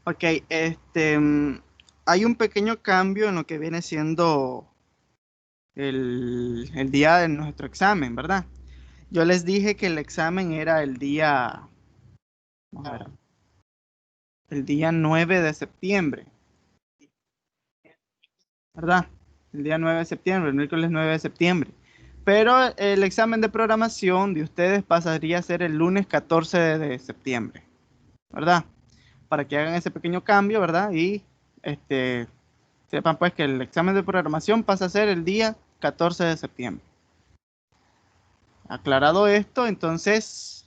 Ok, hay un pequeño cambio en lo que viene siendo el día de nuestro examen, ¿verdad? Yo les dije que el examen era el día, vamos a ver, el día 9 de septiembre, ¿verdad? El día 9 de septiembre, el miércoles 9 de septiembre. Pero el examen de programación de ustedes pasaría a ser el lunes 14 de septiembre, ¿verdad? Para que hagan ese pequeño cambio, ¿verdad? Y este, sepan pues que el examen de programación pasa a ser el día 14 de septiembre. Aclarado esto, entonces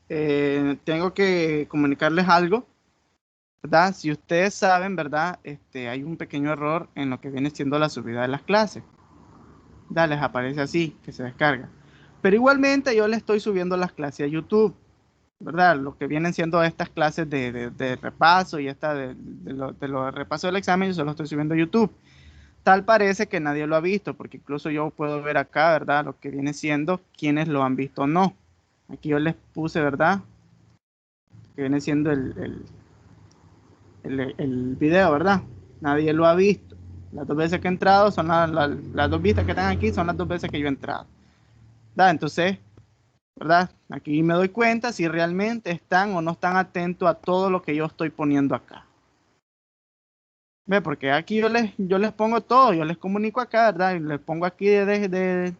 tengo que comunicarles algo, ¿verdad? Si ustedes saben, ¿verdad? Hay un pequeño error en lo que viene siendo la subida de las clases. ¿Verdad? Les aparece así, que se descarga. Pero igualmente yo le estoy subiendo las clases a YouTube, ¿verdad? Lo que vienen siendo estas clases de repaso y esta de lo de repaso del examen, yo se lo estoy subiendo a YouTube. Tal parece que nadie lo ha visto, porque incluso yo puedo ver acá, ¿verdad? Lo que viene siendo quienes lo han visto o no. Aquí yo les puse, ¿verdad? Que viene siendo el video, ¿verdad? Nadie lo ha visto. Las dos veces que he entrado son las dos vistas que están aquí, son las dos veces que yo he entrado. ¿Verdad? Entonces, ¿verdad? Aquí me doy cuenta si realmente están o no están atentos a todo lo que yo estoy poniendo acá. ¿Ve? Porque aquí yo les pongo todo, yo les comunico acá, ¿verdad? Y les pongo aquí de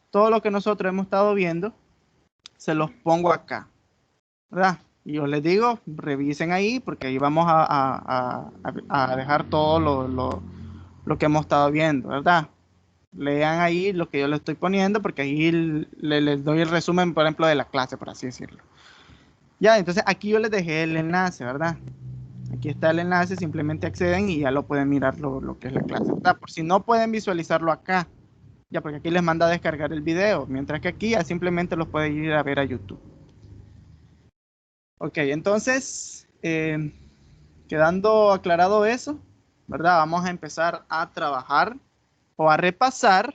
todo lo que nosotros hemos estado viendo, se los pongo acá, ¿verdad? Y yo les digo, revisen ahí, porque ahí vamos a dejar todo lo que hemos estado viendo, ¿verdad? Lean ahí lo que yo les estoy poniendo, porque ahí les doy el resumen, por ejemplo, de la clase, por así decirlo. Ya, entonces aquí yo les dejé el enlace, ¿verdad? Aquí está el enlace, simplemente acceden y ya lo pueden mirar lo que es la clase, ¿verdad? Por si no pueden visualizarlo acá, ya, porque aquí les manda a descargar el video, mientras que aquí ya simplemente los pueden ir a ver a YouTube. Ok, entonces, quedando aclarado eso, ¿verdad? Vamos a empezar a trabajar o a repasar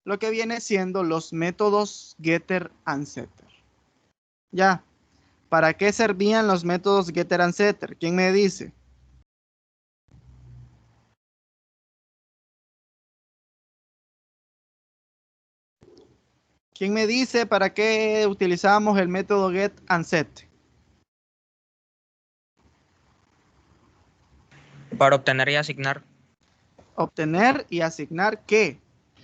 lo que viene siendo los métodos getter and setter. Ya, ¿para qué servían los métodos getter and setter? ¿Quién me dice? ¿Quién me dice para qué utilizamos el método get and set? Para obtener y asignar Obtener y asignar ¿qué?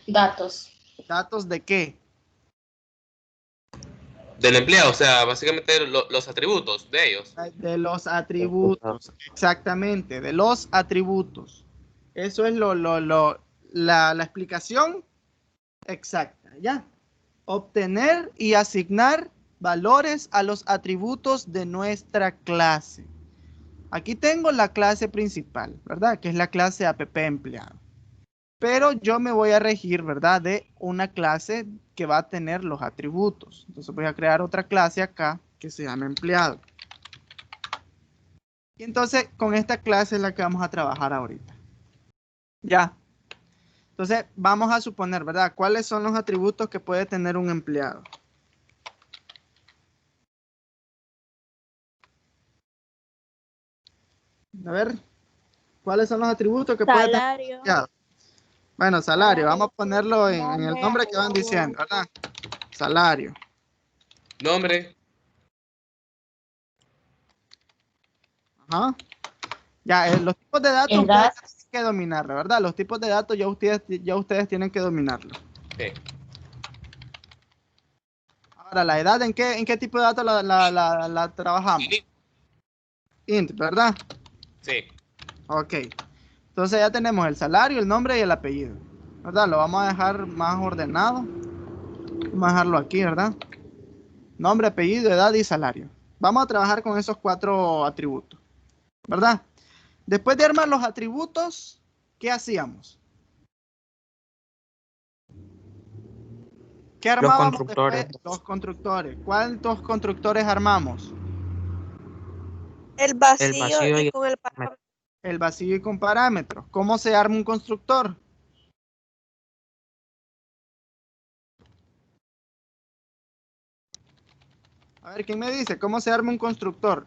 Datos. ¿Datos de qué? Del empleado, o sea, básicamente los atributos de ellos. De los atributos, exactamente, de los atributos. Eso es la explicación exacta, ¿ya? Obtener y asignar valores a los atributos de nuestra clase. Aquí tengo la clase principal, ¿verdad? Que es la clase app empleado. Pero yo me voy a regir, ¿verdad? De una clase que va a tener los atributos. Entonces voy a crear otra clase acá que se llama empleado. Y entonces con esta clase es la que vamos a trabajar ahorita. Ya. Entonces vamos a suponer, ¿verdad? ¿Cuáles son los atributos que puede tener un empleado? A ver, ¿cuáles son los atributos que puede tener un Salario, empleado? Bueno, salario, vamos a ponerlo en el nombre que van diciendo, ¿verdad? Salario. Nombre, Ajá. Ya, los tipos de datos ustedes Edad. tienen que dominarlo, ¿verdad? Los tipos de datos ya ustedes tienen que dominarlo. sí, Ahora, la edad, ¿en qué tipo de datos la trabajamos? Int, ¿verdad? sí. Ok. Entonces ya tenemos el salario, el nombre y el apellido, ¿verdad? Lo vamos a dejar más ordenado. Vamos a dejarlo aquí, ¿verdad? Nombre, apellido, edad y salario. Vamos a trabajar con esos 4 atributos, ¿verdad? Después de armar los atributos, ¿qué hacíamos? ¿Qué los armábamos después? constructores. Los constructores. ¿Cuántos constructores armamos? el El vacío vacío y y con el el parámetro. El vacío y con parámetros. ¿Cómo se arma un constructor? A ver, ¿quién me dice? ¿Cómo se arma un constructor?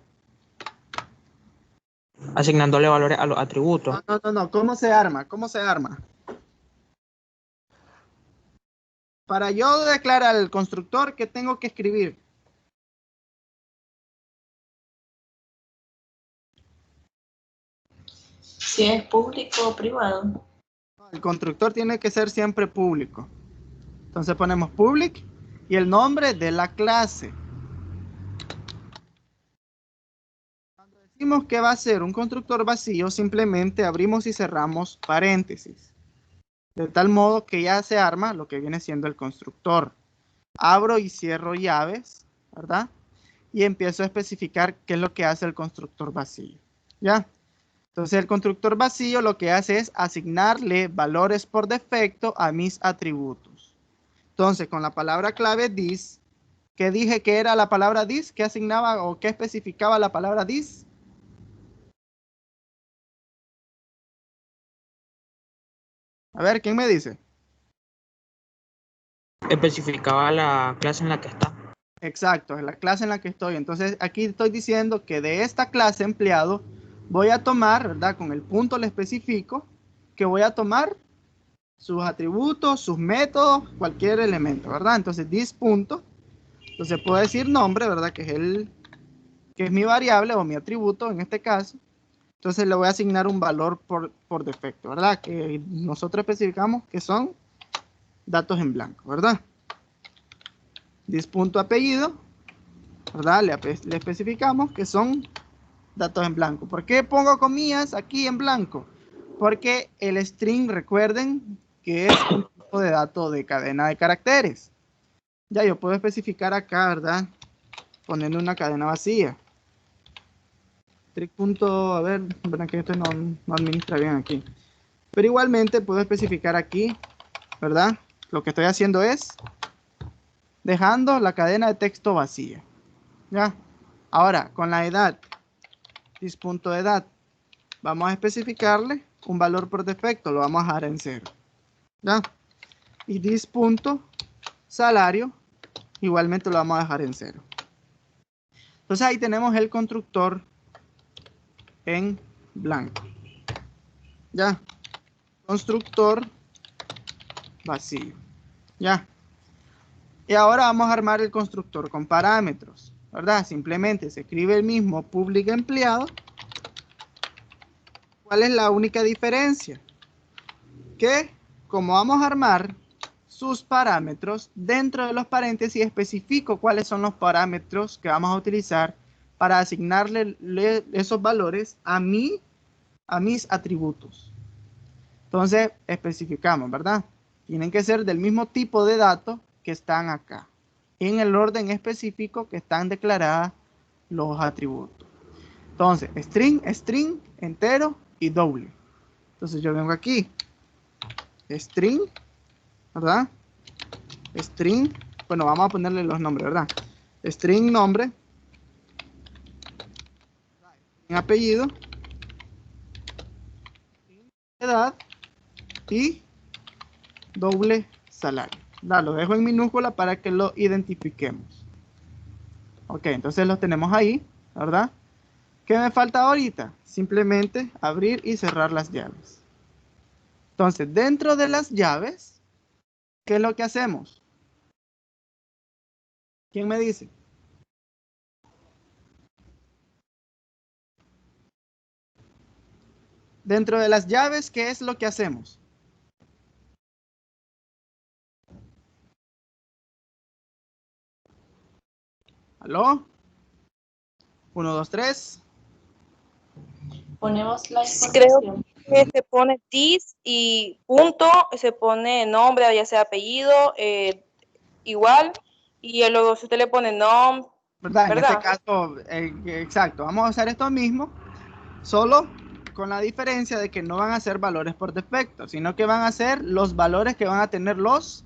asignándole valores a los atributos. No. ¿Cómo se arma? ¿Cómo se arma? Para yo declarar el constructor, ¿qué tengo que escribir? Si es público o privado. El constructor tiene que ser siempre público. Entonces ponemos public y el nombre de la clase. Cuando decimos que va a ser un constructor vacío, simplemente abrimos y cerramos paréntesis. De tal modo que ya se arma lo que viene siendo el constructor. Abro y cierro llaves, ¿verdad? Y empiezo a especificar qué es lo que hace el constructor vacío. ¿Ya? Entonces el constructor vacío lo que hace es asignarle valores por defecto a mis atributos. Entonces con la palabra clave this, ¿qué dije que era la palabra this? ¿Qué asignaba o qué especificaba la palabra this? A ver, ¿quién me dice? Especificaba la clase en la que está. Exacto, es la clase en la que estoy. Entonces aquí estoy diciendo que de esta clase empleado voy a tomar, ¿verdad? Con el punto le especifico que voy a tomar sus atributos, sus métodos, cualquier elemento, ¿verdad? Entonces this punto, entonces puedo decir nombre, ¿verdad? Que es mi variable o mi atributo en este caso. Entonces le voy a asignar un valor por defecto, ¿verdad? Que nosotros especificamos que son datos en blanco, ¿verdad? This punto apellido, ¿verdad? Le especificamos que son datos en blanco. ¿Por qué pongo comillas aquí en blanco? Porque el string, recuerden que es un tipo de dato de cadena de caracteres. Ya yo puedo especificar acá, ¿verdad? Poniendo una cadena vacía. Trick punto, a ver, verdad que esto no administra bien aquí. Pero igualmente puedo especificar aquí, ¿verdad? Lo que estoy haciendo es dejando la cadena de texto vacía. ¿Ya? Ahora, con la edad, this.edad, vamos a especificarle un valor por defecto, lo vamos a dejar en 0. ¿Ya? Y this.salario, igualmente lo vamos a dejar en 0. Entonces ahí tenemos el constructor en blanco. ¿Ya? Constructor vacío. ¿Ya? Y ahora vamos a armar el constructor con parámetros, ¿verdad? Simplemente se escribe el mismo public empleado. ¿Cuál es la única diferencia? Que como vamos a armar sus parámetros, dentro de los paréntesis especifico cuáles son los parámetros que vamos a utilizar para asignarle esos valores a mis atributos. Entonces especificamos, ¿verdad? Tienen que ser del mismo tipo de datos que están acá, en el orden específico que están declarados los atributos. Entonces, string, entero y doble. Entonces yo vengo aquí, string, ¿verdad? String, bueno, vamos a ponerle los nombres, ¿verdad? String nombre, string apellido, edad y doble salario. Lo dejo en minúscula para que lo identifiquemos. Ok, entonces los tenemos ahí, ¿verdad? ¿Qué me falta ahorita? Simplemente abrir y cerrar las llaves. Entonces, dentro de las llaves, ¿qué es lo que hacemos? ¿Quién me dice? Dentro de las llaves, ¿qué es lo que hacemos? ¿Aló? 1, 2, 3. Ponemos la Creo información. que se pone this y punto, se pone nombre, ya sea apellido, igual, y luego si usted le pone nom, ¿Verdad? En ¿verdad? este caso, exacto, vamos a hacer esto mismo, solo con la diferencia de que no van a ser valores por defecto, sino que van a ser los valores que van a tener los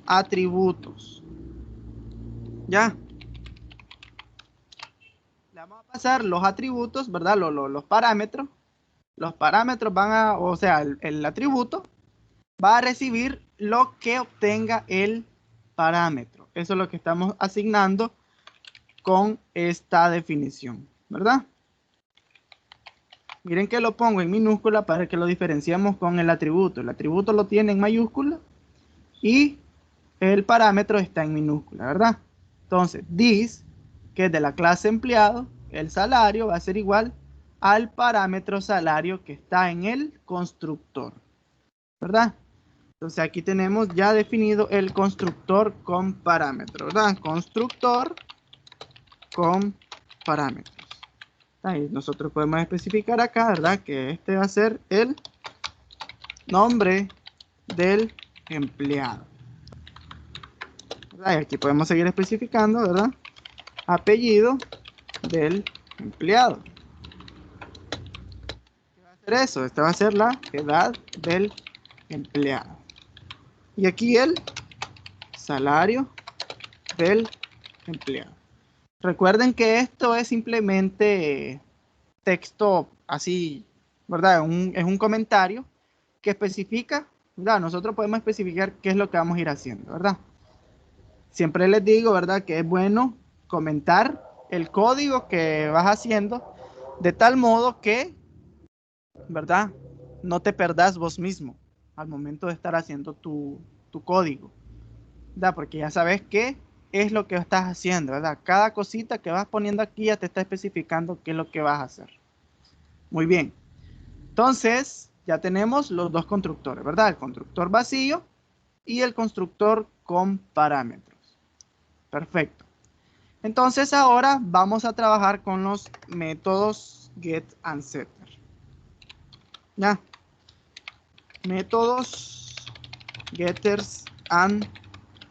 atributos. ¿Ya? Le vamos a pasar los atributos, ¿verdad? Los parámetros. Los parámetros van a, o sea, el atributo va a recibir lo que obtenga el parámetro. Eso es lo que estamos asignando con esta definición, ¿verdad? Miren que lo pongo en minúscula para que lo diferenciemos con el atributo. El atributo lo tiene en mayúscula y el parámetro está en minúscula, ¿verdad? Entonces, this, que es de la clase empleado, el salario va a ser igual al parámetro salario que está en el constructor, ¿verdad? Entonces aquí tenemos ya definido el constructor con parámetros, ¿verdad? Constructor con parámetros. Ahí nosotros podemos especificar acá, ¿verdad? Que este va a ser el nombre del empleado. ¿Verdad? Y aquí podemos seguir especificando, ¿verdad? Apellido del empleado. ¿Qué va a ser eso? Esta va a ser la edad del empleado. Y aquí el salario del empleado. Recuerden que esto es simplemente texto así, ¿verdad? Es un comentario que especifica, ¿verdad? Nosotros podemos especificar qué es lo que vamos a ir haciendo, ¿verdad? Siempre les digo, ¿verdad? Que es bueno comentar el código que vas haciendo de tal modo que, ¿verdad? No te perdas vos mismo al momento de estar haciendo tu código, ¿verdad? Porque ya sabes qué es lo que estás haciendo, ¿verdad? Cada cosita que vas poniendo aquí ya te está especificando qué es lo que vas a hacer. Muy bien. Entonces, ya tenemos los dos constructores, ¿verdad? El constructor vacío y el constructor con parámetros. Perfecto. Entonces, ahora vamos a trabajar con los métodos get and setter. ¿Ya? Métodos getters and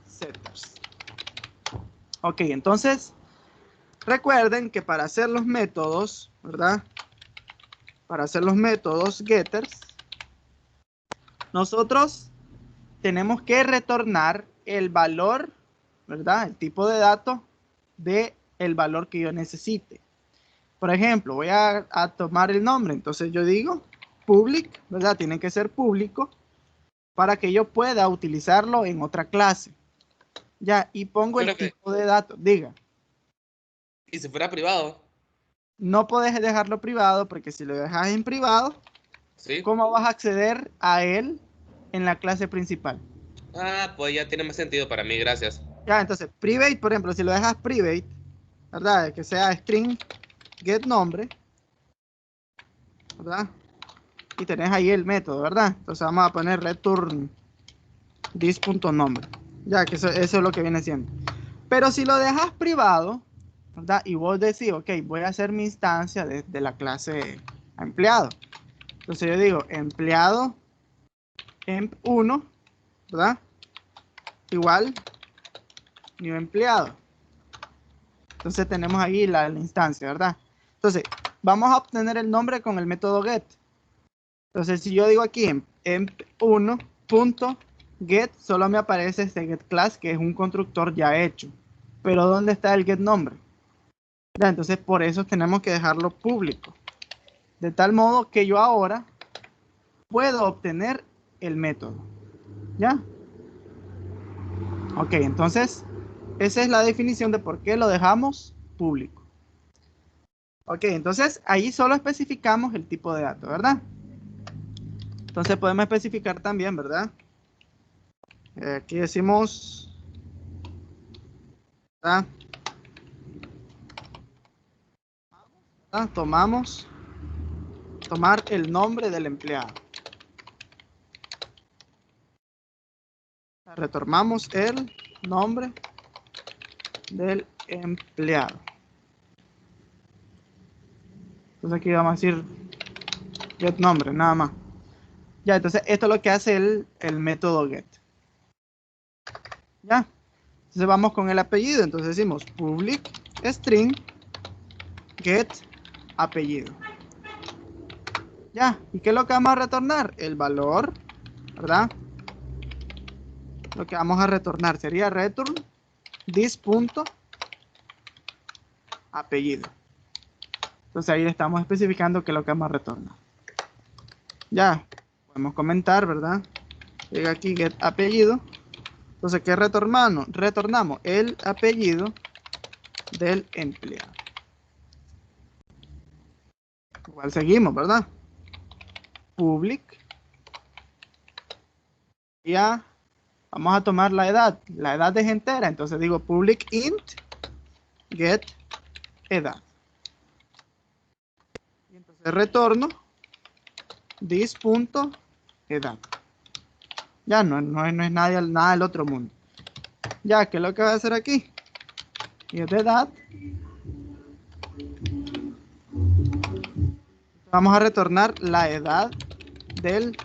setters. Ok, entonces, recuerden que para hacer los métodos, ¿verdad? Para hacer los métodos getters, nosotros tenemos que retornar el valor, ¿verdad? El tipo de dato de el valor que yo necesite. Por ejemplo, voy a tomar el nombre. Entonces yo digo public, ¿verdad? Tiene que ser público para que yo pueda utilizarlo en otra clase. Ya, y pongo el tipo de datos. Diga. ¿Y si fuera privado? No puedes dejarlo privado porque si lo dejas en privado, ¿Sí? ¿cómo vas a acceder a él en la clase principal? Ah, pues ya tiene más sentido para mí, gracias. Ya, entonces, private, por ejemplo, si lo dejas private, ¿verdad? Que sea string get nombre, ¿verdad? Y tenés ahí el método, ¿verdad? Entonces vamos a poner return this.nombre. Ya, que eso es lo que viene siendo. Pero si lo dejas privado, ¿verdad? Y vos decís, ok, voy a hacer mi instancia de la clase empleado. Entonces yo digo empleado emp1, ¿verdad? Igual new empleado. Entonces tenemos ahí la instancia, ¿verdad? Entonces vamos a obtener el nombre con el método get. Entonces si yo digo aquí emp1.get, solo me aparece este get class, que es un constructor ya hecho. Pero ¿dónde está el get nombre? ¿Ya? Entonces por eso tenemos que dejarlo público. De tal modo que yo ahora puedo obtener el método. ¿Ya? Ok, entonces esa es la definición de por qué lo dejamos público. Ok, entonces ahí solo especificamos el tipo de dato, ¿verdad? Entonces podemos especificar también, ¿verdad? Aquí decimos, ¿verdad? Tomar el nombre del empleado. Retomamos el nombre del empleado. Entonces aquí vamos a decir get nombre, nada más. Ya, entonces esto es lo que hace el método get. Ya. Entonces vamos con el apellido. Entonces decimos public string get apellido. Ya. ¿Y qué es lo que vamos a retornar? El valor, ¿verdad? Lo que vamos a retornar sería return this.apellido. Entonces ahí le estamos especificando qué es lo que vamos a retornar. Ya. Podemos comentar, ¿verdad? Llega aquí get apellido. Entonces, ¿qué retornamos? Retornamos el apellido del empleado. Igual seguimos, ¿verdad? Public. Ya vamos a tomar la edad. La edad es entera, entonces digo public int get edad. Y entonces retorno this.edad. Ya no es nada del otro mundo. Ya, ¿qué es lo que va a hacer aquí? Get edad. Vamos a retornar la edad del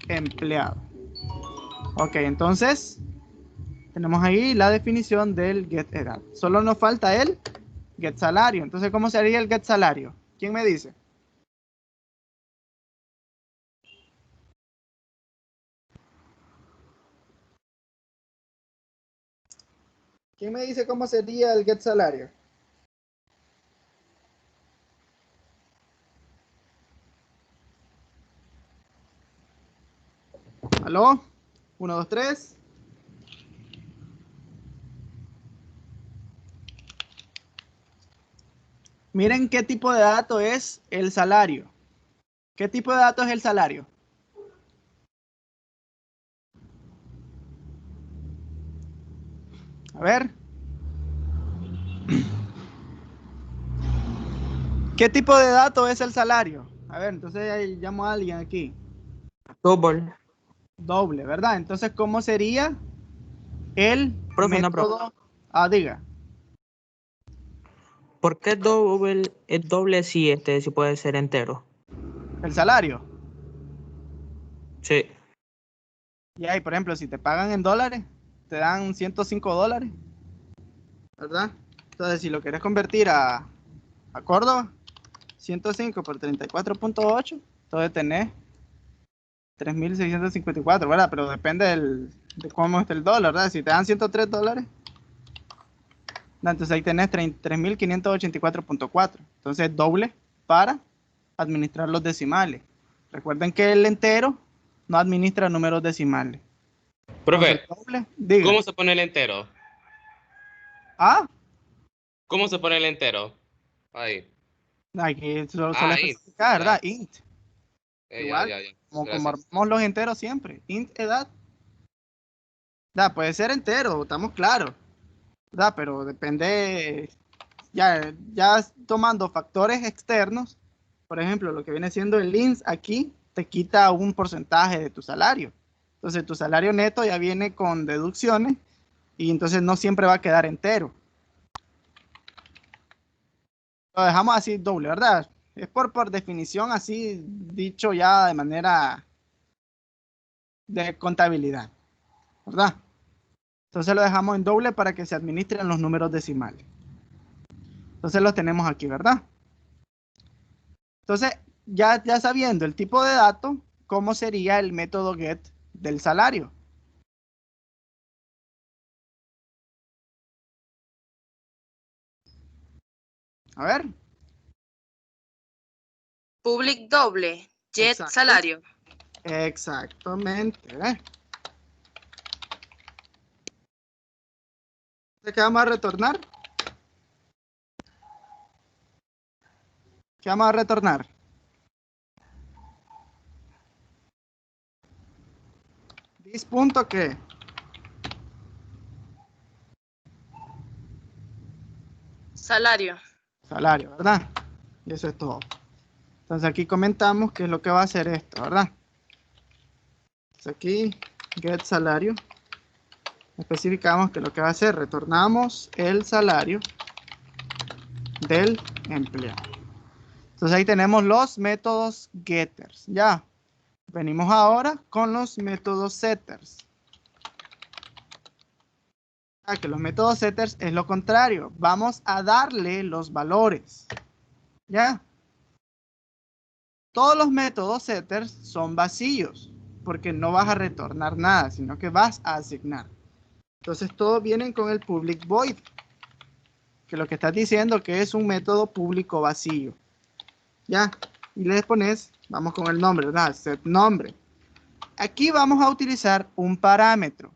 empleado. Ok, entonces tenemos ahí la definición del get edad. Solo nos falta el get salario. Entonces, ¿cómo sería el get salario? ¿Quién me dice? ¿Quién me dice cómo sería el get salario? ¿Aló? 1, 2, 3. Miren qué tipo de dato es el salario. ¿Qué tipo de dato es el salario? A ver. ¿Qué tipo de dato es el salario? A ver, entonces ahí llamo a alguien aquí. Double. Doble, ¿verdad? Entonces, ¿cómo sería el Profe, una método? Ah, diga. ¿Por qué es doble si puede ser entero? El salario. Sí. Y ahí, por ejemplo, si te pagan en dólares, te dan $105, ¿verdad? Entonces, si lo quieres convertir a Córdoba, 105 por 34.8, entonces tenés 3.654, ¿verdad? Pero depende de cómo esté el dólar, ¿verdad? Si te dan $103, entonces ahí tenés 3.584.4. Entonces doble para administrar los decimales. Recuerden que el entero no administra números decimales. Profe, Entonces, doble, diga. ¿cómo se pone el entero? Ah, ¿Cómo se pone el entero? Ahí. aquí solo Int. especificar, ¿verdad? Ya. Int. Ya, Igual, ya. como Gracias. armamos los enteros siempre. Int edad. Da, puede ser entero, estamos claros. Da, pero depende, ya tomando factores externos, por ejemplo, lo que viene siendo el INS aquí, te quita un porcentaje de tu salario. Entonces, tu salario neto ya viene con deducciones y entonces no siempre va a quedar entero. Lo dejamos así doble, ¿verdad? Es por definición así dicho ya de manera de contabilidad, ¿verdad? Entonces lo dejamos en doble para que se administren los números decimales. Entonces los tenemos aquí, ¿verdad? Entonces, ya sabiendo el tipo de dato, ¿cómo sería el método get del salario? A ver. Public doble, get Exacto. salario. Exactamente. ¿Qué vamos a retornar? ¿Qué vamos a retornar? This punto ¿qué? Salario. Salario, ¿verdad? Y eso es todo. Entonces aquí comentamos qué es lo que va a hacer esto, ¿verdad? Entonces aquí, get salario. Especificamos que lo que va a hacer, retornamos el salario del empleado. Entonces ahí tenemos los métodos getters. Ya. Venimos ahora con los métodos setters. Que los métodos setters es lo contrario. Vamos a darle los valores. ¿Ya? Todos los métodos setters son vacíos, porque no vas a retornar nada, sino que vas a asignar. Entonces todos vienen con el public void, que lo que estás diciendo que es un método público vacío. ¿Ya? Y le pones, vamos con el nombre, ¿verdad? Set nombre. Aquí vamos a utilizar un parámetro.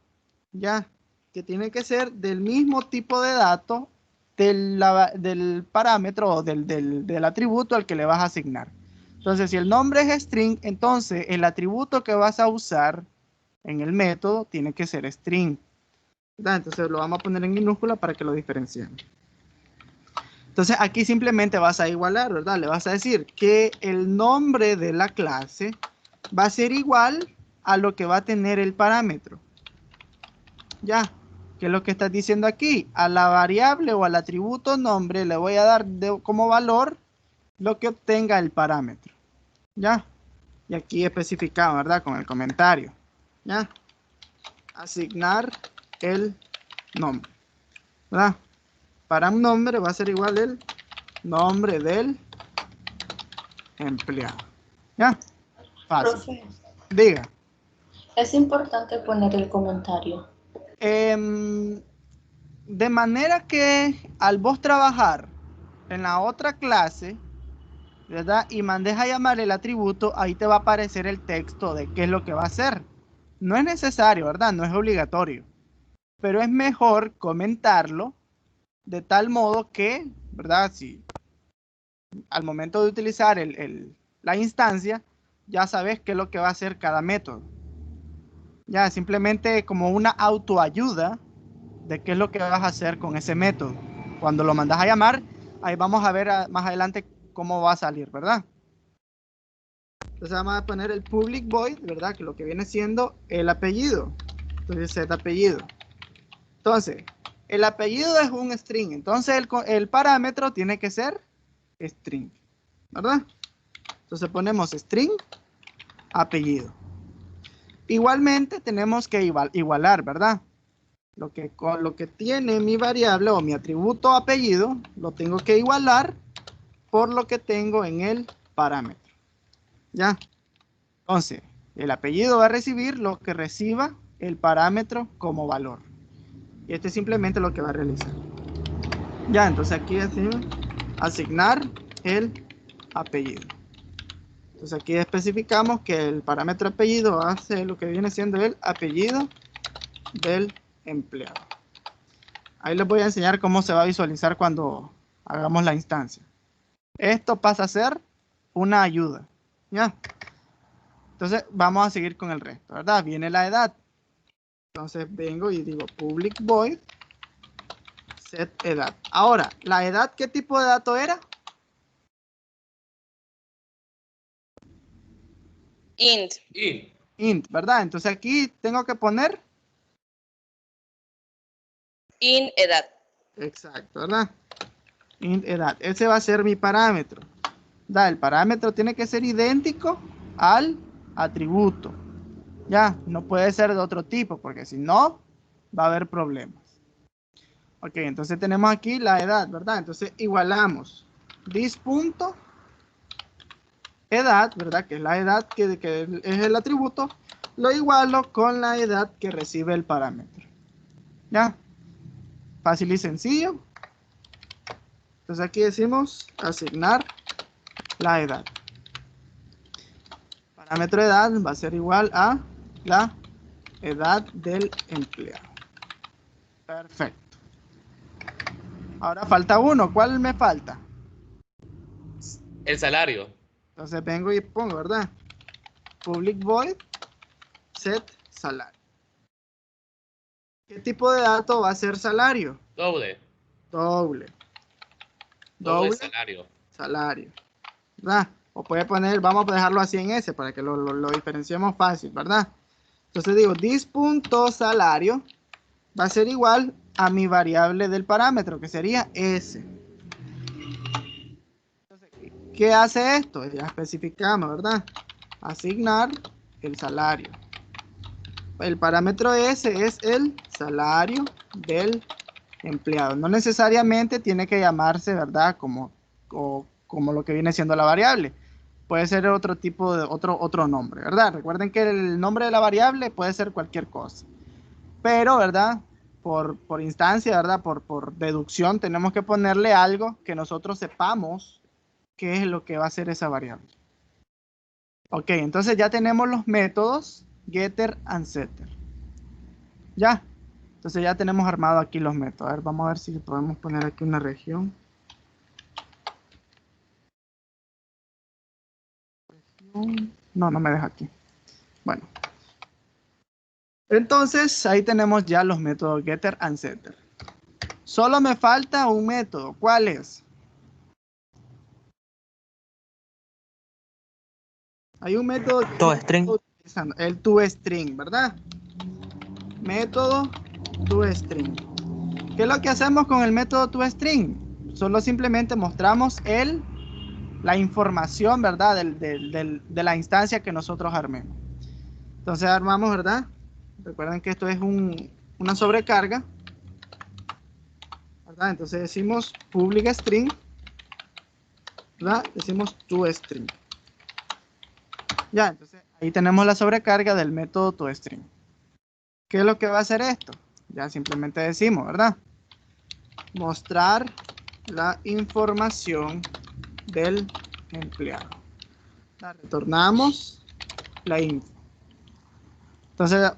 ¿Ya? Que tiene que ser del mismo tipo de dato del parámetro o del atributo al que le vas a asignar. Entonces, si el nombre es string, entonces el atributo que vas a usar en el método tiene que ser string, ¿verdad? Entonces lo vamos a poner en minúscula para que lo diferenciemos. Entonces aquí simplemente vas a igualar, ¿verdad? Le vas a decir que el nombre de la clase va a ser igual a lo que va a tener el parámetro. Ya, ¿qué es lo que estás diciendo aquí? A la variable o al atributo nombre le voy a dar como valor lo que obtenga el parámetro. ¿Ya? Y aquí especificado, ¿verdad? Con el comentario. ¿Ya? Asignar el nombre. ¿Verdad? Para un nombre va a ser igual el nombre del empleado. ¿Ya? Fácil. Profe, Diga. es importante poner el comentario. De manera que al vos trabajar en la otra clase, ¿verdad? Y mandes a llamar el atributo, ahí te va a aparecer el texto de qué es lo que va a hacer. No es necesario, ¿verdad? No es obligatorio. Pero es mejor comentarlo de tal modo que, ¿verdad? Si al momento de utilizar la instancia, ya sabes qué es lo que va a hacer cada método. Ya, simplemente como una autoayuda de qué es lo que vas a hacer con ese método. Cuando lo mandas a llamar, ahí vamos a ver más adelante cómo va a salir, ¿verdad? Entonces vamos a poner el public void, ¿verdad? Que lo que viene siendo el apellido. Entonces set apellido. Entonces, el apellido es un string. Entonces el parámetro tiene que ser string, ¿verdad? Entonces ponemos string apellido. Igualmente tenemos que igualar, ¿verdad? Con lo que tiene mi variable o mi atributo apellido, lo tengo que igualar por lo que tengo en el parámetro. ¿Ya? Entonces, el apellido va a recibir lo que reciba el parámetro como valor. Y este es simplemente lo que va a realizar. Ya, entonces aquí decimos asignar el apellido. Entonces aquí especificamos que el parámetro apellido hace lo que viene siendo el apellido del empleado. Ahí les voy a enseñar cómo se va a visualizar cuando hagamos la instancia. Esto pasa a ser una ayuda. ¿Ya? Entonces vamos a seguir con el resto, ¿verdad? Viene la edad. Entonces vengo y digo public void set edad. Ahora, ¿la edad qué tipo de dato era? Int. Int, ¿verdad? Entonces aquí tengo que poner Int edad. exacto, ¿verdad? Int edad. Ese va a ser mi parámetro. El parámetro tiene que ser idéntico al atributo. Ya, no puede ser de otro tipo, porque si no, va a haber problemas. Ok, entonces tenemos aquí la edad, ¿verdad? Entonces igualamos this.edad, ¿verdad? Que es la edad que es el atributo, lo igualo con la edad que recibe el parámetro. ¿Ya? Fácil y sencillo. Entonces aquí decimos asignar la edad. Parámetro edad va a ser igual a la edad del empleado. Perfecto. Ahora falta uno. ¿Cuál me falta? El salario. Entonces vengo y pongo, ¿verdad? Public void set salario. ¿Qué tipo de dato va a ser salario? Doble. Doble. Doble salario. Salario. ¿Verdad? O puede poner, vamos a dejarlo así en ese para que lo diferenciemos fácil, ¿verdad? Entonces digo, this.salario va a ser igual a mi variable del parámetro, que sería S. Entonces, ¿qué hace esto? Ya especificamos, ¿verdad? Asignar el salario. El parámetro S es el salario del empleado. No necesariamente tiene que llamarse, ¿verdad? Como lo que viene siendo la variable. Puede ser otro tipo de otro nombre, ¿verdad? Recuerden que el nombre de la variable puede ser cualquier cosa. Pero, ¿verdad? Por instancia, ¿verdad? Por deducción, tenemos que ponerle algo que nosotros sepamos qué es lo que va a ser esa variable. Ok, entonces ya tenemos los métodos getter and setter. Ya. Entonces ya tenemos armado aquí los métodos. A ver, vamos a ver si podemos poner aquí una región. No, no me deja aquí. Bueno. Entonces, ahí tenemos ya los métodos getter and setter. Solo me falta un método. ¿Cuál es? Hay un método que ToString. estoy utilizando, el toString, ¿verdad? Método toString. ¿Qué es lo que hacemos con el método toString? Solo simplemente mostramos la información, ¿verdad? De la instancia que nosotros armemos. Entonces armamos, ¿verdad? Recuerden que esto es una sobrecarga, ¿verdad? Entonces decimos public string, ¿verdad? Decimos toString. Ya, entonces ahí tenemos la sobrecarga del método toString. ¿Qué es lo que va a hacer esto? Ya simplemente decimos, ¿verdad? Mostrar la información del empleado. Retornamos la info. Entonces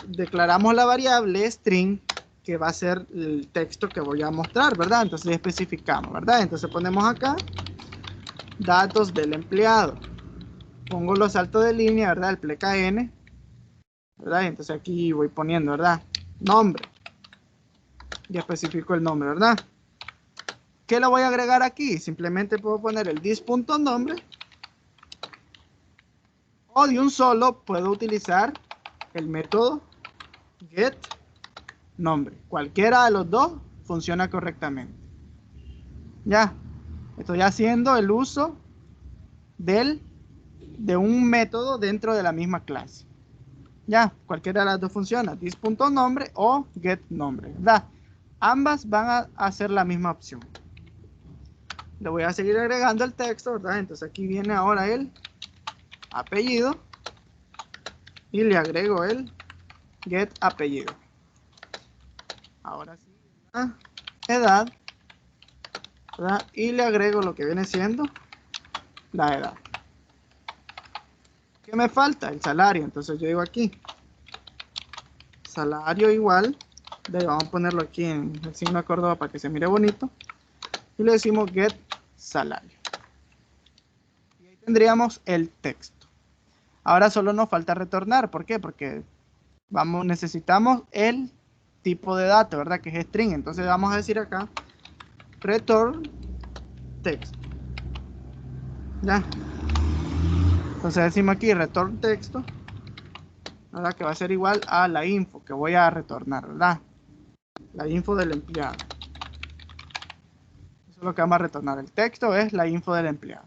declaramos la variable string que va a ser el texto que voy a mostrar, ¿verdad? Entonces especificamos, ¿verdad? Entonces ponemos acá datos del empleado. Pongo los saltos de línea, ¿verdad? El pkn, ¿verdad? Entonces aquí voy poniendo, ¿verdad? Nombre. Y especifico el nombre, ¿verdad? ¿Qué lo voy a agregar aquí? Simplemente puedo poner el this.nombre. O de un solo puedo utilizar el método getNombre. Cualquiera de los dos funciona correctamente. Ya. Estoy haciendo el uso de un método dentro de la misma clase. Ya, cualquiera de las dos funciona. This.nombre o getNombre, ¿verdad? Ambas van a hacer la misma opción. Le voy a seguir agregando el texto, ¿verdad? Entonces aquí viene ahora el apellido y le agrego el getApellido. Ahora sí, la edad, ¿verdad? Y le agrego lo que viene siendo la edad. ¿Qué me falta? El salario. Entonces yo digo aquí salario igual, vamos a ponerlo aquí en el signo de Córdoba para que se mire bonito, y le decimos get salario. Y ahí tendríamos el texto. Ahora solo nos falta retornar. ¿Por qué? Porque necesitamos el tipo de dato, ¿verdad? Que es string. Entonces vamos a decir acá return text. Ya. Entonces decimos aquí return texto, ¿verdad? Que va a ser igual a la info que voy a retornar, ¿verdad? La info del empleado. Eso es lo que vamos a retornar. El texto es la info del empleado.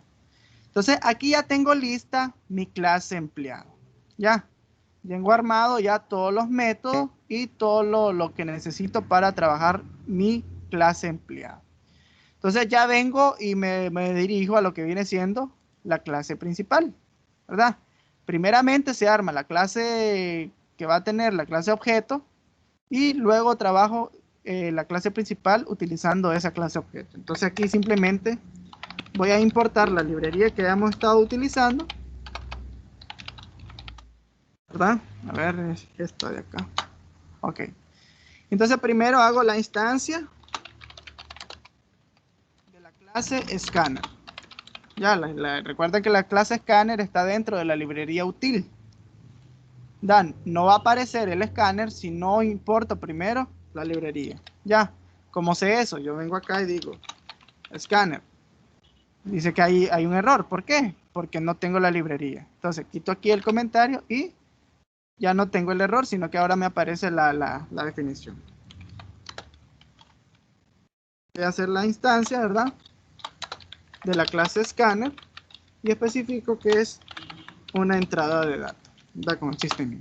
Entonces aquí ya tengo lista mi clase empleado. Ya. Tengo armado ya todos los métodos y todo lo que necesito para trabajar mi clase empleado. Entonces ya vengo y me dirijo a lo que viene siendo la clase principal, ¿verdad? Primeramente se arma la clase que va a tener la clase objeto y luego trabajo la clase principal utilizando esa clase objeto. Entonces aquí simplemente voy a importar la librería que hemos estado utilizando, ¿verdad? A ver, esto de acá. Ok. Entonces primero hago la instancia de la clase Scanner. Ya, recuerda que la clase Scanner está dentro de la librería util. No va a aparecer el escáner si no importo primero la librería. Ya, ¿cómo sé eso? Yo vengo acá y digo Scanner. Dice que hay un error. ¿Por qué? Porque no tengo la librería. Entonces quito aquí el comentario y ya no tengo el error, sino que ahora me aparece la definición. Voy a hacer la instancia, ¿verdad? De la clase Scanner y especifico que es una entrada de datos, ¿verdad? Con el sistema.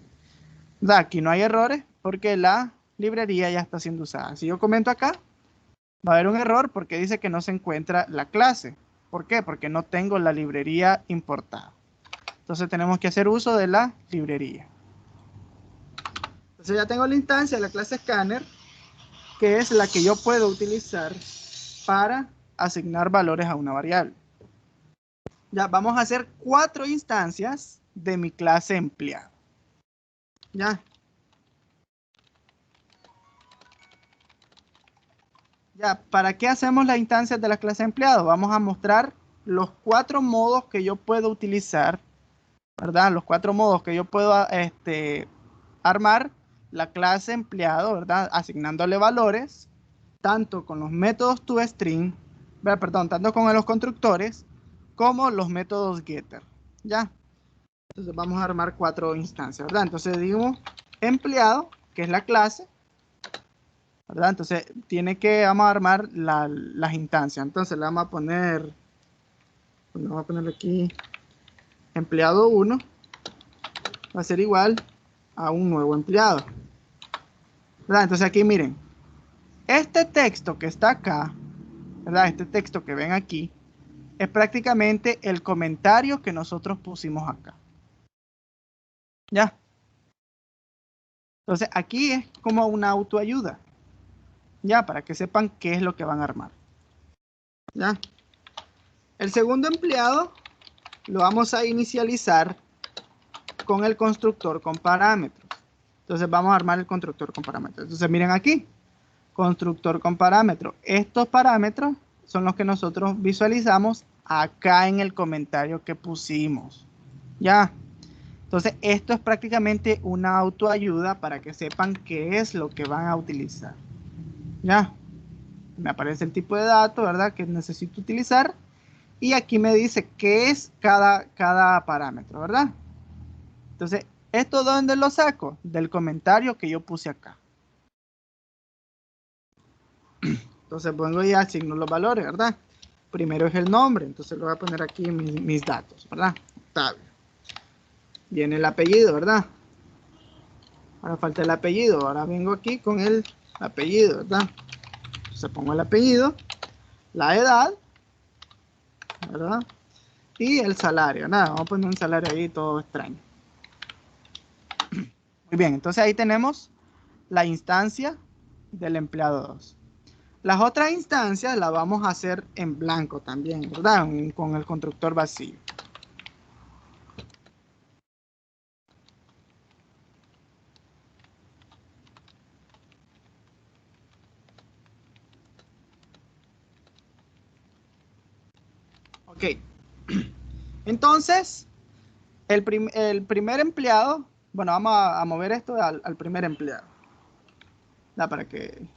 Aquí no hay errores porque la librería ya está siendo usada. Si yo comento acá, va a haber un error porque dice que no se encuentra la clase. ¿Por qué? Porque no tengo la librería importada. Entonces tenemos que hacer uso de la librería. Entonces ya tengo la instancia de la clase Scanner, que es la que yo puedo utilizar para asignar valores a una variable. Ya vamos a hacer 4 instancias de mi clase empleado. Ya. Ya, ¿para qué hacemos las instancias de la clase empleado? Vamos a mostrar los 4 modos que yo puedo utilizar ¿verdad? Los 4 modos que yo puedo armar la clase empleado, ¿verdad? Asignándole valores, tanto con los métodos toString, perdón, tanto con los constructores, como los métodos getter, ¿ya? Entonces vamos a armar 4 instancias, ¿verdad? Entonces digo empleado, que es la clase, ¿verdad? Entonces vamos a armar las instancias. Entonces le vamos a poner aquí empleado 1, va a ser igual a un nuevo empleado, ¿verdad? Entonces aquí miren, este texto que está acá, ¿verdad? Este texto que ven aquí es prácticamente el comentario que nosotros pusimos acá. ¿Ya? Entonces aquí es como una autoayuda. Ya, para que sepan qué es lo que van a armar. ¿Ya? El segundo empleado lo vamos a inicializar con el constructor con parámetros. Entonces vamos a armar el constructor con parámetros. Entonces miren aquí, constructor con parámetros. Estos parámetros son los que nosotros visualizamos acá en el comentario que pusimos. ¿Ya? Entonces esto es prácticamente una autoayuda para que sepan qué es lo que van a utilizar. ¿Ya? Me aparece el tipo de dato, ¿verdad? Que necesito utilizar. Y aquí me dice qué es cada parámetro, ¿verdad? Entonces, ¿esto dónde lo saco? Del comentario que yo puse acá. Entonces pongo y asigno los valores, ¿verdad? Primero es el nombre, entonces lo voy a poner aquí mis datos, ¿verdad? Octavio. Viene el apellido, ¿verdad? Ahora falta el apellido. Ahora vengo aquí con el apellido, ¿verdad? Entonces pongo el apellido, la edad, ¿verdad? Y el salario. Nada, vamos a poner un salario ahí todo extraño. Muy bien, entonces ahí tenemos la instancia del empleado 2. Las otras instancias las vamos a hacer en blanco también, ¿verdad? Con el constructor vacío. Ok. Entonces, el primer empleado, bueno, vamos a mover esto al primer empleado, ¿verdad? Para que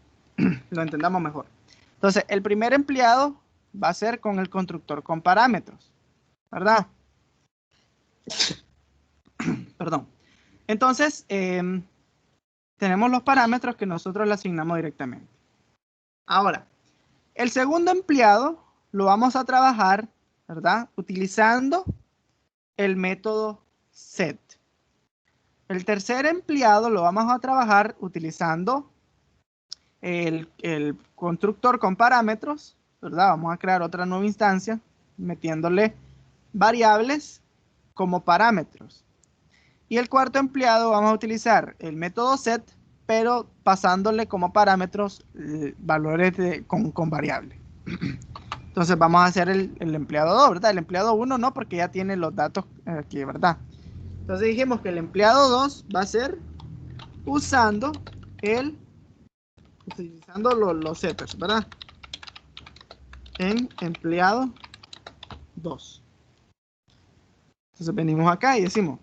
lo entendamos mejor. Entonces, el primer empleado va a ser con el constructor con parámetros, ¿verdad? Perdón. Entonces, tenemos los parámetros que nosotros le asignamos directamente. Ahora, el segundo empleado lo vamos a trabajar, ¿verdad? Utilizando el método set. El tercer empleado lo vamos a trabajar utilizando el constructor con parámetros, ¿verdad? Vamos a crear otra nueva instancia metiéndole variables como parámetros. Y el cuarto empleado vamos a utilizar el método set, pero pasándole como parámetros valores con variables. Entonces vamos a hacer el empleado 2, ¿verdad? El empleado 1 no, porque ya tiene los datos aquí, ¿verdad? Entonces dijimos que el empleado 2 va a ser utilizando los setters, ¿verdad? En empleado 2. Entonces venimos acá y decimos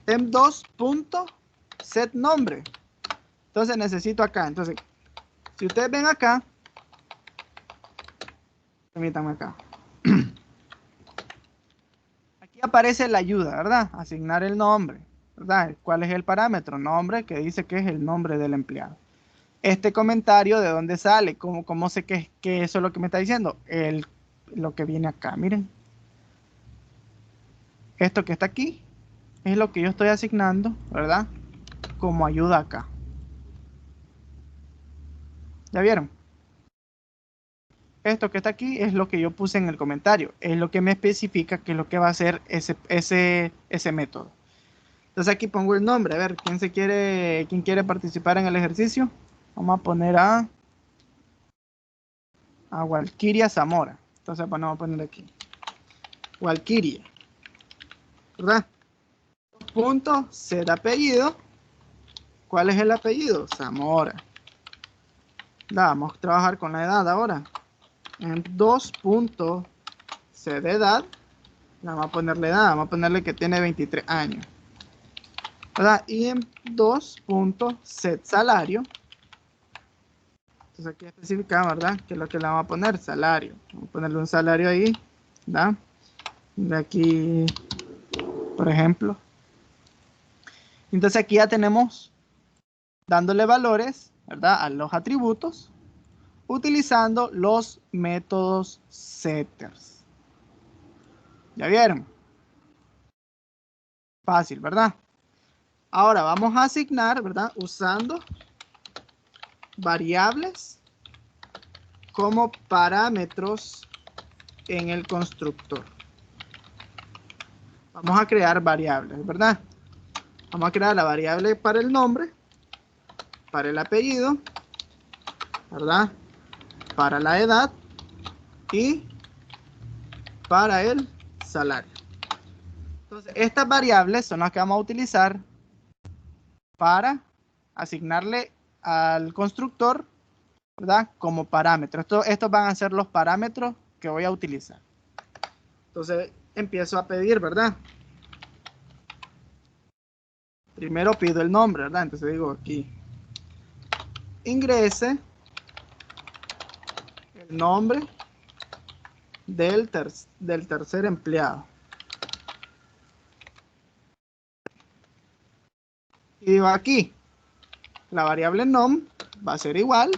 em2.setNombre. Entonces necesito acá. Entonces, si ustedes ven acá, permítanme acá. Aquí aparece la ayuda, ¿verdad? Asignar el nombre, ¿verdad? ¿Cuál es el parámetro? Nombre, que dice que es el nombre del empleado. Este comentario, ¿de dónde sale? ¿Cómo sé que eso es lo que me está diciendo? Lo que viene acá, miren. Esto que está aquí es lo que yo estoy asignando, ¿verdad? Como ayuda acá. ¿Ya vieron? Esto que está aquí es lo que yo puse en el comentario. Es lo que me especifica qué es lo que va a hacer ese método. Entonces aquí pongo el nombre. A ver, ¿quién quiere participar en el ejercicio? Vamos a poner a Walkiria Zamora. Entonces vamos a poner aquí Walkiria, ¿verdad? Punto, set apellido. ¿Cuál es el apellido? Zamora. Vamos a trabajar con la edad ahora. En 2.set edad, Vamos a ponerle edad, vamos a ponerle que tiene 23 años. ¿Verdad? Y en 2.set salario. Entonces aquí especificamos, ¿verdad? Que es lo que le vamos a poner, salario. Vamos a ponerle un salario ahí, ¿verdad? De aquí, por ejemplo. Entonces aquí ya tenemos dándole valores, ¿verdad? A los atributos, utilizando los métodos setters. ¿Ya vieron? Fácil, ¿verdad? Ahora vamos a asignar, ¿verdad? Usando variables como parámetros en el constructor. Vamos a crear variables, ¿verdad? Vamos a crear la variable para el nombre, para el apellido, ¿verdad? Para la edad y para el salario. Entonces, estas variables son las que vamos a utilizar para asignarle al constructor, ¿verdad? Como parámetros. Estos van a ser los parámetros que voy a utilizar. Entonces, empiezo a pedir, ¿verdad? Primero pido el nombre, ¿verdad? Entonces digo aquí, ingrese el nombre del tercer empleado. Y digo aquí, la variable nom va a ser igual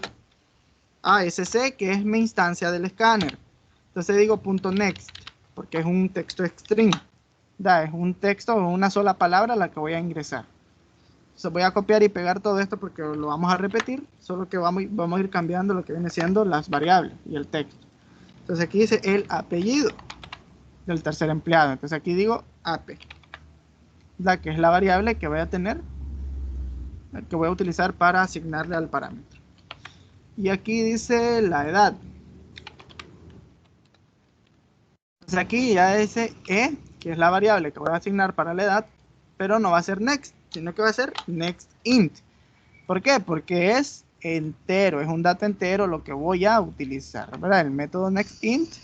a sc, que es mi instancia del escáner. Entonces digo .next, porque es un texto string. Es un texto o una sola palabra la que voy a ingresar. Entonces voy a copiar y pegar todo esto porque lo vamos a repetir, solo que vamos a ir cambiando lo que viene siendo las variables y el texto. Entonces aquí dice el apellido del tercer empleado. Entonces aquí digo ap, que es la variable que voy a tener, que voy a utilizar para asignarle al parámetro. Y aquí dice la edad. Entonces aquí ya dice e, que es la variable que voy a asignar para la edad, pero no va a ser next, sino que va a ser next int. ¿Por qué? Porque es entero, es un dato entero lo que voy a utilizar, ¿verdad? El método next int,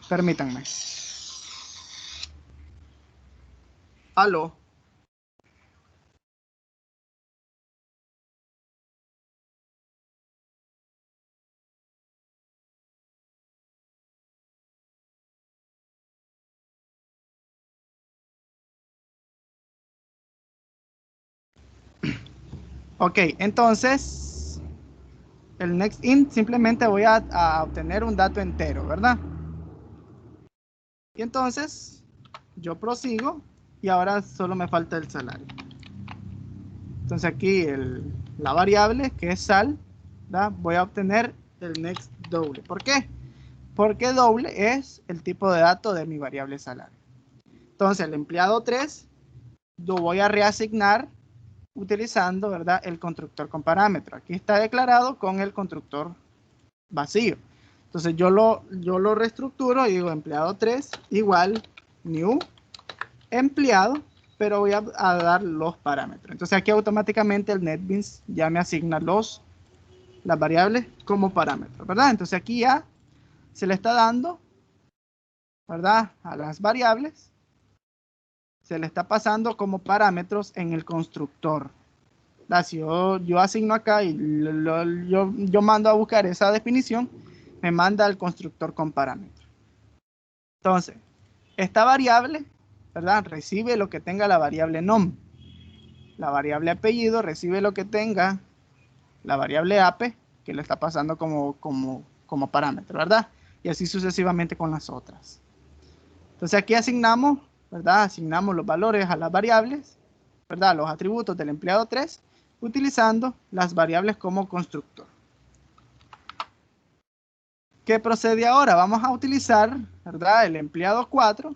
permítanme. Aló. Ok, entonces el next int simplemente voy a obtener un dato entero, ¿verdad? Y entonces yo prosigo y ahora solo me falta el salario. Entonces aquí la variable que es sal, ¿verdad? Voy a obtener el next doble. ¿Por qué? Porque doble es el tipo de dato de mi variable salario. Entonces el empleado 3 lo voy a reasignar utilizando, ¿verdad? El constructor con parámetro. Aquí está declarado con el constructor vacío. Entonces yo lo reestructuro y digo empleado 3 igual new empleado, pero voy a dar los parámetros. Entonces aquí automáticamente el NetBeans ya me asigna las variables como parámetros, ¿verdad? Entonces aquí ya se le está dando, ¿verdad? A las variables se le está pasando como parámetros en el constructor. Si yo asigno acá y yo mando a buscar esa definición, me manda al constructor con parámetros. Entonces, esta variable, ¿verdad? Recibe lo que tenga la variable nom. La variable apellido recibe lo que tenga la variable ape, que le está pasando como parámetro, ¿verdad? Y así sucesivamente con las otras. Entonces aquí asignamos, ¿verdad? Asignamos los valores a las variables, ¿verdad? Los atributos del empleado 3, utilizando las variables como constructor. ¿Qué procede ahora? Vamos a utilizar, ¿verdad? El empleado 4.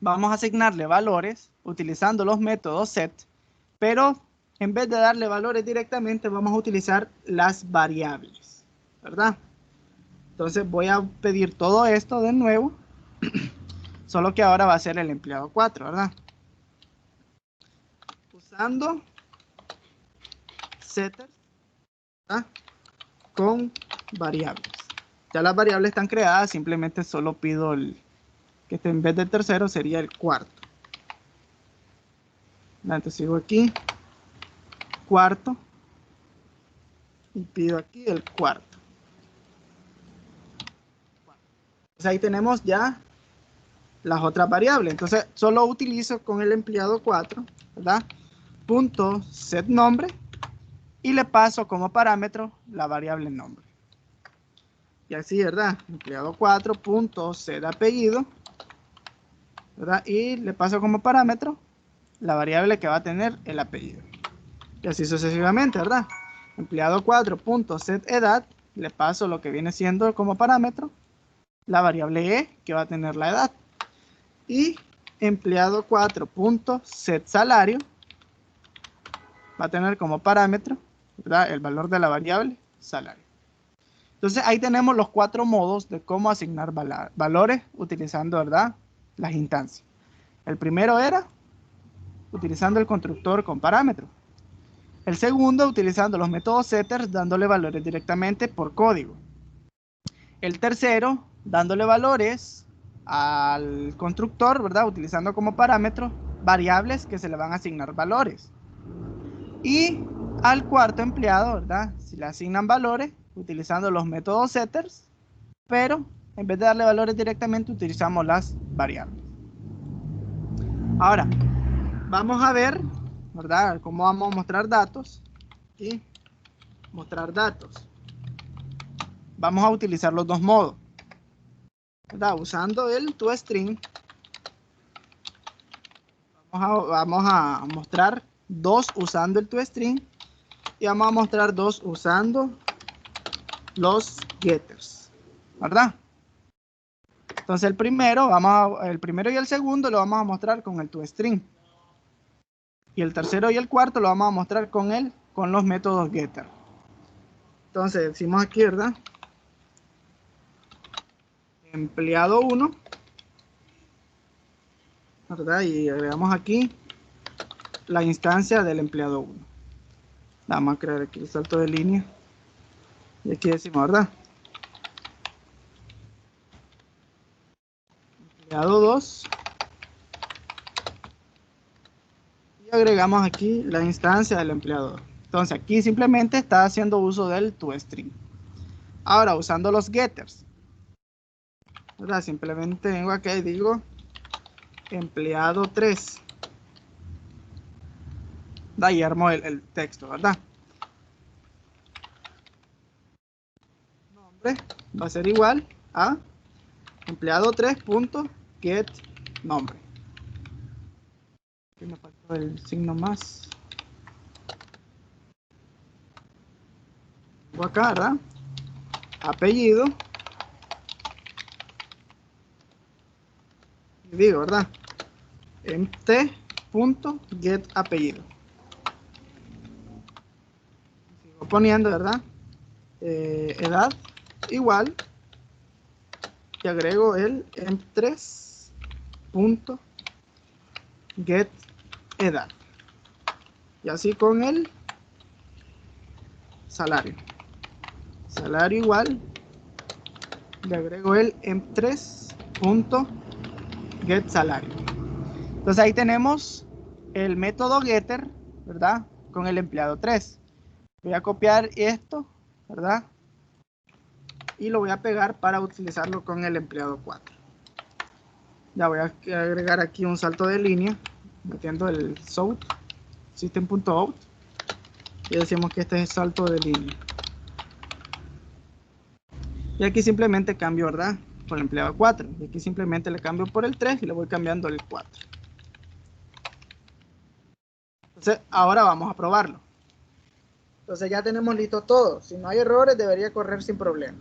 Vamos a asignarle valores utilizando los métodos set, pero en vez de darle valores directamente, vamos a utilizar las variables, ¿verdad? Entonces voy a pedir todo esto de nuevo, solo que ahora va a ser el empleado 4, ¿verdad? Usando setters, ¿verdad? Con variables. Ya las variables están creadas, simplemente solo pido que esté en vez del tercero sería el cuarto. Entonces sigo aquí, cuarto, y pido aquí el cuarto. Entonces ahí tenemos ya las otras variables. Entonces solo utilizo con el empleado 4, ¿verdad? Punto set nombre y le paso como parámetro la variable nombre. Y así, ¿verdad? Empleado 4 punto set apellido, ¿verdad? Y le paso como parámetro la variable que va a tener el apellido. Y así sucesivamente, ¿verdad? Empleado 4 punto set edad, le paso lo que viene siendo como parámetro la variable e que va a tener la edad. Y empleado 4 punto set salario va a tener como parámetro, ¿verdad?, el valor de la variable salario. Entonces ahí tenemos los 4 modos de cómo asignar valores utilizando, ¿verdad?, las instancias. El primero era utilizando el constructor con parámetros. El segundo utilizando los métodos setters dándole valores directamente por código. El tercero dándole valores al constructor, ¿verdad?, utilizando como parámetros variables que se le van a asignar valores. Y al cuarto empleado, ¿verdad?, si le asignan valores utilizando los métodos setters, pero en vez de darle valores directamente utilizamos las variables. Ahora, vamos a ver, ¿verdad?, cómo vamos a mostrar datos. Aquí, mostrar datos. Vamos a utilizar los dos modos, ¿verdad?, usando el toString. Vamos a mostrar dos usando el toString y vamos a mostrar dos usando los getters, ¿verdad? Entonces el primero y el segundo lo vamos a mostrar con el toString y el tercero y el cuarto lo vamos a mostrar con los métodos getter. Entonces decimos aquí, ¿verdad?, empleado 1, ¿verdad?, y agregamos aquí la instancia del empleado 1. Vamos a crear aquí el salto de línea y aquí decimos, ¿verdad?, empleado 2 y agregamos aquí la instancia del empleado 2. Entonces aquí simplemente está haciendo uso del toString. Ahora usando los getters, ¿verdad?, simplemente vengo aquí y digo empleado 3, y armo el texto, ¿verdad? Nombre va a ser igual a empleado 3.get nombre. Aquí me faltó el signo más. Tengo acá, ¿verdad?, apellido. Y digo, ¿verdad?, mt.get apellido. Sigo poniendo, ¿verdad?, edad igual y agrego el m3.get edad y así con el salario igual le agrego el m3.get salario. Entonces ahí tenemos el método getter, ¿verdad?, con el empleado 3. Voy a copiar esto, ¿verdad?, y lo voy a pegar para utilizarlo con el empleado 4. Ya voy a agregar aquí un salto de línea metiendo el south system.out y decimos que este es el salto de línea. Y aquí simplemente cambio, ¿verdad?, por el empleado 4. Y aquí simplemente le cambio por el 3 y le voy cambiando el 4. Entonces ahora vamos a probarlo. Entonces ya tenemos listo todo. Si no hay errores debería correr sin problema.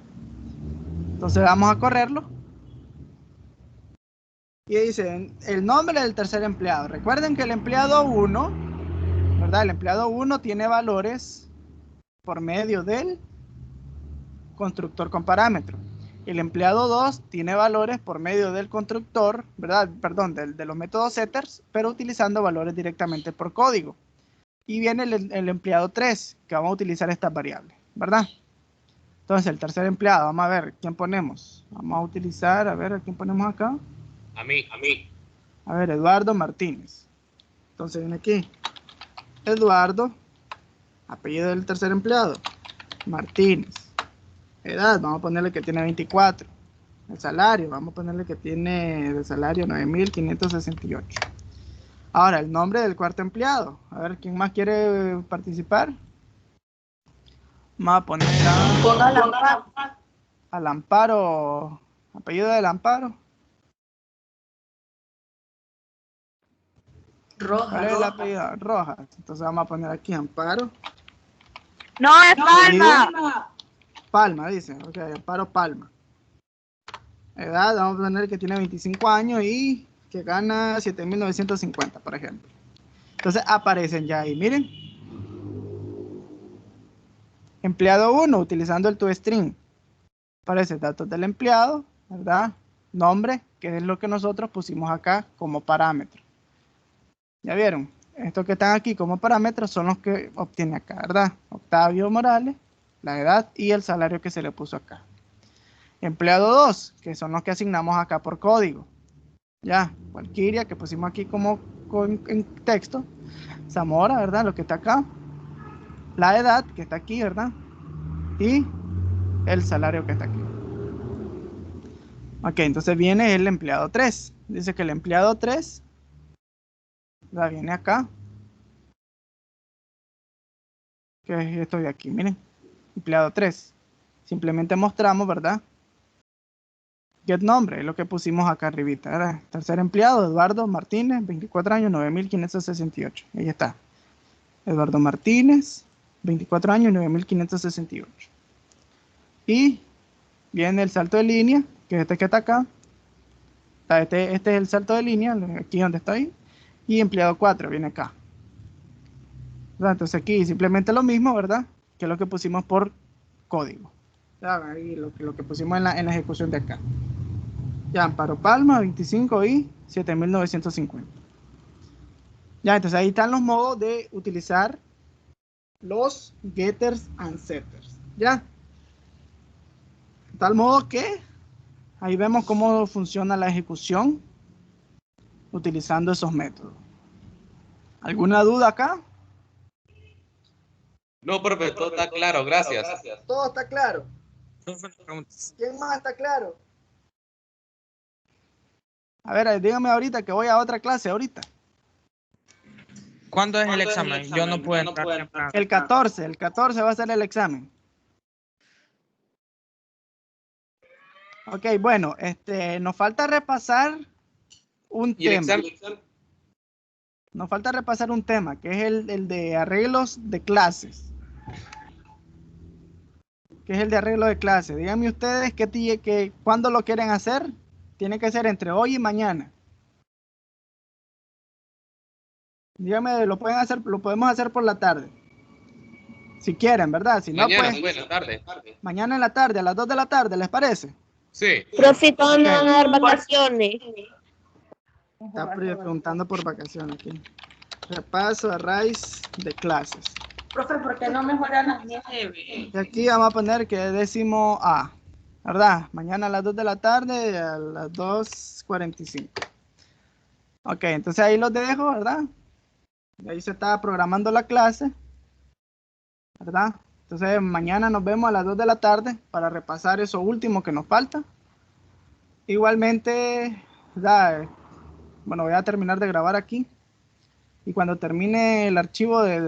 Entonces vamos a correrlo. Y dice el nombre del tercer empleado. Recuerden que el empleado 1, ¿verdad?, el empleado 1 tiene valores por medio del constructor con parámetro. El empleado 2 tiene valores por medio del constructor, ¿verdad?, perdón, de los métodos setters, pero utilizando valores directamente por código. Y viene el empleado 3, que vamos a utilizar estas variables, ¿verdad? Entonces, el tercer empleado, vamos a ver, ¿quién ponemos? Vamos a utilizar, a ver, ¿a quién ponemos acá? A mí. A ver, Eduardo Martínez. Entonces viene aquí. Eduardo, apellido del tercer empleado, Martínez. Edad, vamos a ponerle que tiene 24. El salario, vamos a ponerle que tiene de salario 9.568. Ahora, el nombre del cuarto empleado. A ver, ¿quién más quiere participar? Vamos a poner al Amparo. Apellido del Amparo. ¿Cuál es el apellido? Rojas. Entonces vamos a poner aquí Amparo. No, es Palma. Palma, dice. Ok, Amparo Palma. Edad, vamos a poner que tiene 25 años y que gana 7.950, por ejemplo. Entonces aparecen ya ahí, miren. Empleado 1, utilizando el toString. Aparece datos del empleado, ¿verdad? Nombre, que es lo que nosotros pusimos acá como parámetro. ¿Ya vieron? Estos que están aquí como parámetros son los que obtiene acá, ¿verdad? Octavio Morales, la edad y el salario que se le puso acá. Empleado 2, que son los que asignamos acá por código. Ya, Valkyria, que pusimos aquí como en texto. Zamora, ¿verdad? Lo que está acá. La edad, que está aquí, ¿verdad? Y el salario que está aquí. Ok, entonces viene el empleado 3. Dice que el empleado 3 ya viene acá. Que es esto de aquí, miren. Empleado 3. Simplemente mostramos, ¿verdad? Get nombre, es lo que pusimos acá arribita, ¿verdad? Tercer empleado, Eduardo Martínez, 24 años, 9.568. Ahí está. Eduardo Martínez, 24 años, 9.568. Y viene el salto de línea, que es este que está acá. Este es el salto de línea, aquí donde está ahí. Y empleado 4 viene acá. ¿Verdad? Entonces aquí simplemente lo mismo, ¿verdad? Que lo que pusimos por código. Ahí lo que pusimos en la ejecución de acá. Ya, Amparo Palma, 25 y 7.950. Ya, entonces ahí están los modos de utilizar los getters and setters. Ya. De tal modo que ahí vemos cómo funciona la ejecución utilizando esos métodos. ¿Alguna duda acá? No, profe, todo está claro, gracias. Todo está claro. ¿Quién más está claro? A ver, dígame ahorita que voy a otra clase ahorita. ¿Cuándo es el examen? Yo no puedo entrar temprano. El 14 va a ser el examen. Ok, bueno, nos falta repasar un ¿Y el tema. examen? Nos falta repasar un tema, que es el de arreglos de clases. Que es el de arreglo de clases. Díganme ustedes cuándo lo quieren hacer. Tiene que ser entre hoy y mañana. Díganme, lo podemos hacer por la tarde. Si quieren, ¿verdad? Si no, Mañana, pues buena tarde. mañana en la tarde, a las 2 de la tarde, ¿les parece? Sí. Profe, ¿cuándo Ok. me van a dar vacaciones? Está preguntando por vacaciones aquí. Repaso a raíz de clases. Profe, ¿por qué no mejoran las 9? Y aquí vamos a poner que es décimo A, ¿verdad? Mañana a las 2 de la tarde a las 2:45. Ok, entonces ahí los dejo, ¿verdad? Ahí se está programando la clase, ¿verdad? Entonces mañana nos vemos a las 2 de la tarde para repasar eso último que nos falta. Igualmente, ¿verdad? Bueno, voy a terminar de grabar aquí. Y cuando termine el archivo de